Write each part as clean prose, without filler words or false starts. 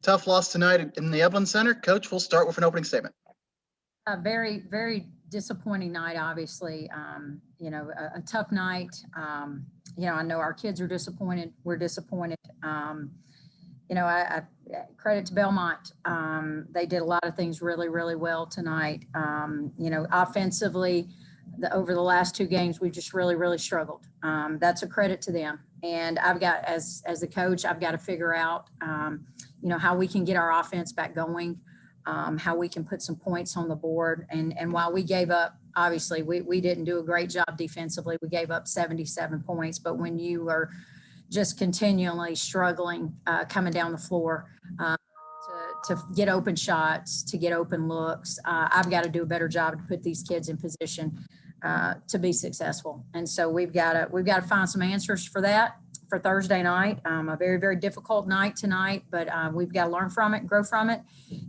Tough loss tonight in the Evelyn Center. Coach, we'll start with an opening statement. A very, very disappointing night, obviously. A tough night. I know our kids are disappointed. We're disappointed. I credit to Belmont. They did a lot of things really, really well tonight. Offensively, over the last two games, we've just really, really struggled. That's a credit to them. And I've got, as a coach, I've got to figure out, how we can get our offense back going, how we can put some points on the board. And while we gave up, obviously, we didn't do a great job defensively. We gave up 77 points. But when you are just continually struggling coming down the floor to get open shots, to get open looks, I've got to do a better job to put these kids in position to be successful. And so we've got to find some answers for that for Thursday night. A very, very difficult night tonight, but we've got to learn from it, grow from it.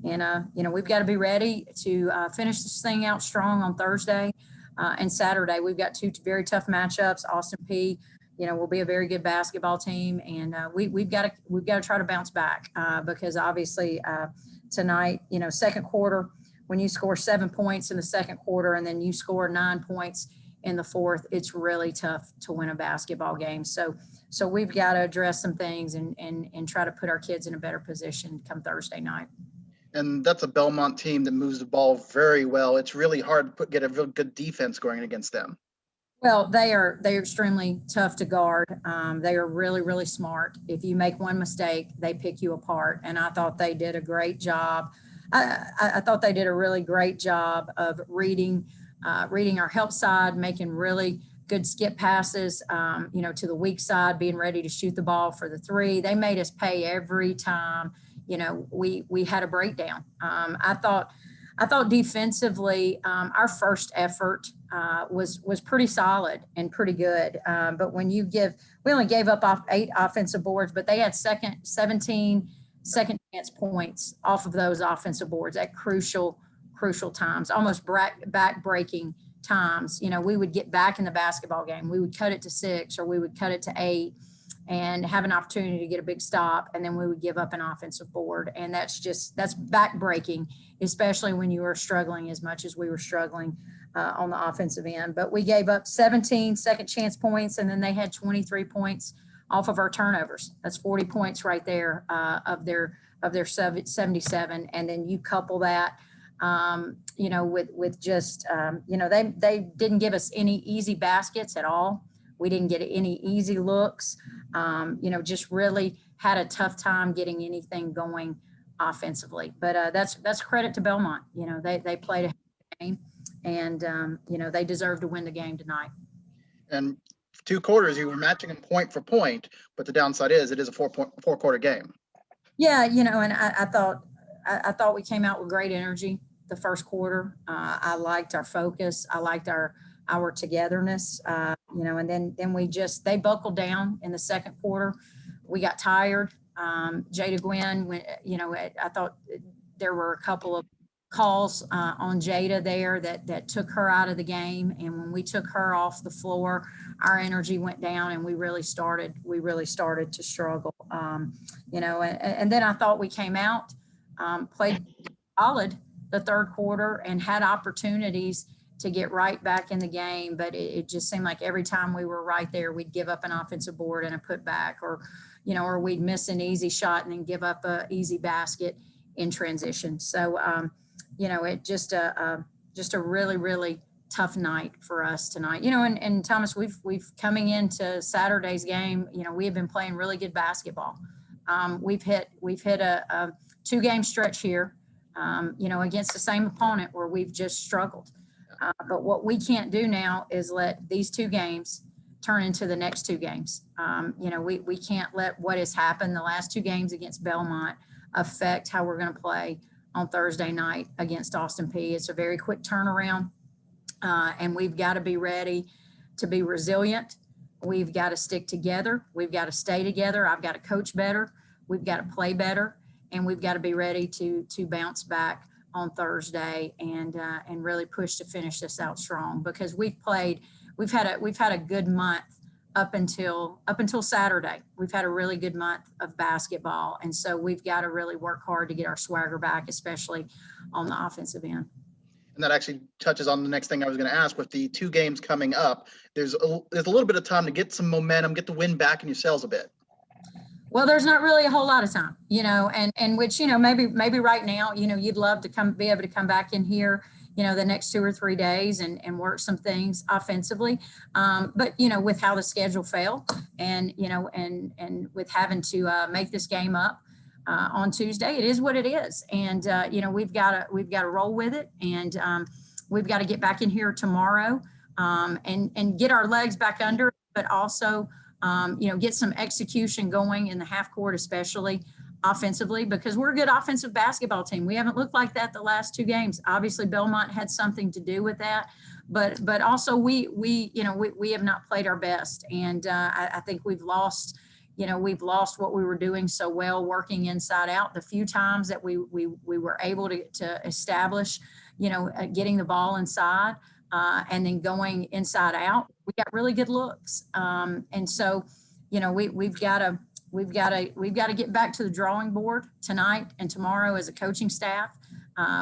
And, we've got to be ready to finish this thing out strong on Thursday and Saturday. We've got two very tough matchups. Austin Peay, will be a very good basketball team. And we've got to try to bounce back because obviously tonight, second quarter, when you score 7 points in the second quarter and then you score 9 points in the fourth, it's really tough to win a basketball game. So we've got to address some things and try to put our kids in a better position come Thursday night. And that's a Belmont team that moves the ball very well. It's really hard to get a real good defense going against them. Well, they're extremely tough to guard. They are really, really smart. If you make one mistake, they pick you apart. And I thought they did a great job. I thought they did a really great job of reading our help side, making really good skip passes, to the weak side, being ready to shoot the ball for the three. They made us pay every time, we had a breakdown. I thought defensively, our first effort was pretty solid and pretty good. But when we only gave up 8 offensive boards, but they had 17 second chance points off of those offensive boards at crucial times, almost back-breaking times. We would get back in the basketball game. We would cut it to 6 or we would cut it to 8 and have an opportunity to get a big stop, and then we would give up an offensive board. And that's back-breaking, especially when you are struggling as much as we were struggling on the offensive end. But we gave up 17 second chance points, and then they had 23 points off of our turnovers. That's 40 points right there of their 77. And then you couple that, with just, they didn't give us any easy baskets at all. We didn't get any easy looks, just really had a tough time getting anything going offensively. But that's credit to Belmont. They played a game, and, they deserve to win the game tonight. And 2 quarters, you were matching them point for point, but the downside is it is a 4-quarter game. Yeah, and I thought we came out with great energy the first quarter. I liked our focus. I liked our togetherness, and then they buckled down in the second quarter. We got tired. Jada Gwynn, I thought there were a couple of calls on Jada there that took her out of the game. And when we took her off the floor, our energy went down and we really started to struggle. And then I thought we came out, played solid the third quarter and had opportunities to get right back in the game. But it just seemed like every time we were right there, we'd give up an offensive board and a putback, or we'd miss an easy shot and then give up a easy basket in transition. So, it just a really, really tough night for us tonight. And Thomas, we've coming into Saturday's game, we have been playing really good basketball. We've hit a 2-game stretch here, against the same opponent where we've just struggled. But what we can't do now is let these 2 games turn into the next 2 games. We can't let what has happened the last 2 games against Belmont affect how we're going to play on Thursday night against Austin Peay. It's a very quick turnaround, and we've got to be ready to be resilient. We've got to stick together. We've got to stay together. I've got to coach better. We've got to play better, and we've got to be ready to bounce back on Thursday and really push to finish this out strong, because we've had a good month up until Saturday. We've had a really good month of basketball. And so we've got to really work hard to get our swagger back, especially on the offensive end. And that actually touches on the next thing I was going to ask. With the 2 games coming up, there's a little bit of time to get some momentum, get the wind back in yourselves a bit. Well, there's not really a whole lot of time, and which, maybe right now, you'd love to be able to come back in here, the next 2 or 3 days and work some things offensively. But, with how the schedule fell and, and with having to make this game up on Tuesday, it is what it is. And, we've got to roll with it. And we've got to get back in here tomorrow and get our legs back under it, but also, get some execution going in the half court, especially offensively, because we're a good offensive basketball team. We haven't looked like that the last 2 games. Obviously, Belmont had something to do with that, but also we have not played our best, and I think we've lost what we were doing so well, working inside out. The few times that we were able to establish, getting the ball inside. And then going inside out, we got really good looks. And so, we've got to get back to the drawing board tonight and tomorrow as a coaching staff.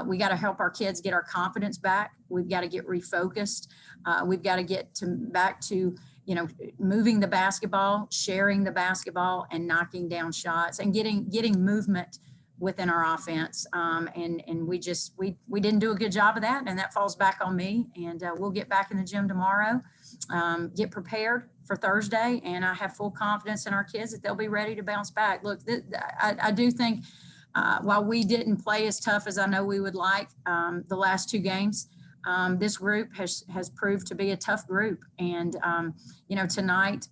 We got to help our kids get our confidence back. We've got to get refocused. We've got to get back to, moving the basketball, sharing the basketball, and knocking down shots and getting movement within our offense. And we didn't do a good job of that, and that falls back on me. And we'll get back in the gym tomorrow, get prepared for Thursday, and I have full confidence in our kids that they'll be ready to bounce back. Look, I do think while we didn't play as tough as I know we would like the last 2 games, this group has proved to be a tough group. And, tonight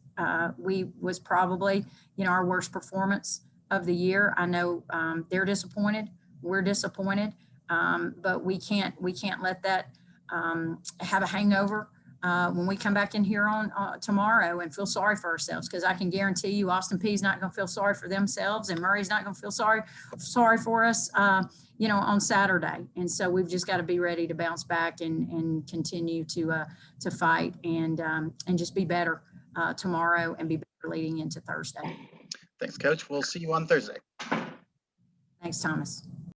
was probably, our worst performance of the year. I know they're disappointed. We're disappointed, but we can't let that have a hangover when we come back in here on tomorrow and feel sorry for ourselves. Because I can guarantee you, Austin Peay's not going to feel sorry for themselves, and Murray's not going to feel sorry for us, on Saturday. And so we've just got to be ready to bounce back and continue to fight and just be better tomorrow and be better leading into Thursday. Thanks, Coach. We'll see you on Thursday. Thanks, Thomas.